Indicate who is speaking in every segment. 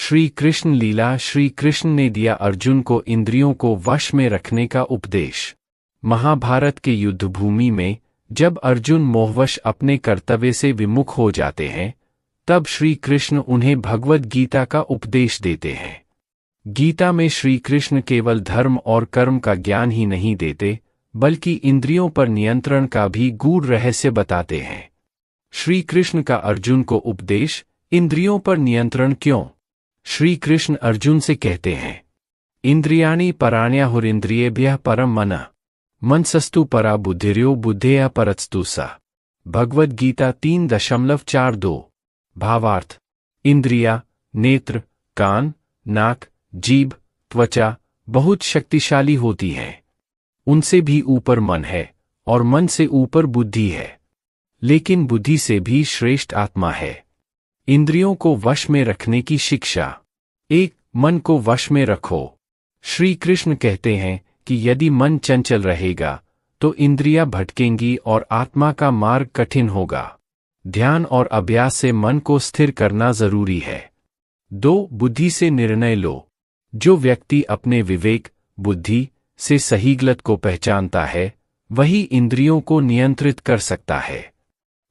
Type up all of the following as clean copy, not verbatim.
Speaker 1: श्री कृष्ण लीला। श्री कृष्ण ने दिया अर्जुन को इंद्रियों को वश में रखने का उपदेश। महाभारत के युद्ध भूमि में जब अर्जुन मोहवश अपने कर्तव्य से विमुख हो जाते हैं, तब श्री कृष्ण उन्हें भगवद गीता का उपदेश देते हैं। गीता में श्री कृष्ण केवल धर्म और कर्म का ज्ञान ही नहीं देते, बल्कि इंद्रियों पर नियंत्रण का भी गूढ़ रहस्य बताते हैं। श्री कृष्ण का अर्जुन को उपदेश, इंद्रियों पर नियंत्रण क्यों? श्री कृष्ण अर्जुन से कहते हैं, इंद्रियाणि पराण्याहुरिन्द्रियेभ्यः परम मनः, मनसस्तु परा बुद्धिर्यो बुद्धेया परस्तु सा। भगवद गीता 3.42। भावार्थ: इंद्रिया, नेत्र, कान, नाक, जीभ, त्वचा बहुत शक्तिशाली होती हैं। उनसे भी ऊपर मन है और मन से ऊपर बुद्धि है, लेकिन बुद्धि से भी श्रेष्ठ आत्मा है। इंद्रियों को वश में रखने की शिक्षा। 1. मन को वश में रखो। श्री कृष्ण कहते हैं कि यदि मन चंचल रहेगा तो इंद्रियां भटकेंगी और आत्मा का मार्ग कठिन होगा। ध्यान और अभ्यास से मन को स्थिर करना जरूरी है। 2. बुद्धि से निर्णय लो। जो व्यक्ति अपने विवेक, बुद्धि से सही गलत को पहचानता है, वही इंद्रियों को नियंत्रित कर सकता है।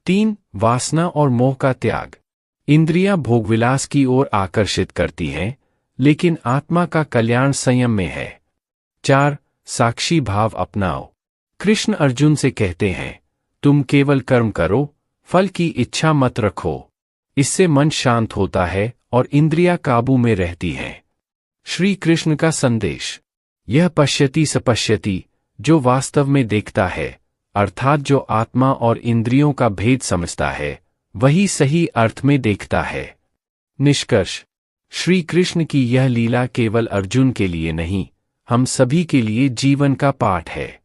Speaker 1: 3. वासना और मोह का त्याग। इंद्रियां भोगविलास की ओर आकर्षित करती हैं, लेकिन आत्मा का कल्याण संयम में है। 4. साक्षी भाव अपनाओ। कृष्ण अर्जुन से कहते हैं, तुम केवल कर्म करो, फल की इच्छा मत रखो। इससे मन शांत होता है और इंद्रियां काबू में रहती हैं। श्री कृष्ण का संदेश। यह पश्यति स पश्यति, जो वास्तव में देखता है, अर्थात जो आत्मा और इंद्रियों का भेद समझता है, वही सही अर्थ में देखता है। निष्कर्ष: श्री कृष्ण की यह लीला केवल अर्जुन के लिए नहीं, हम सभी के लिए जीवन का पाठ है।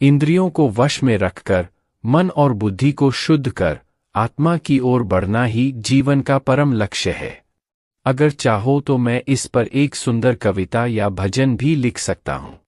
Speaker 1: इंद्रियों को वश में रखकर मन और बुद्धि को शुद्ध कर आत्मा की ओर बढ़ना ही जीवन का परम लक्ष्य है। अगर चाहो तो मैं इस पर एक सुंदर कविता या भजन भी लिख सकता हूँ।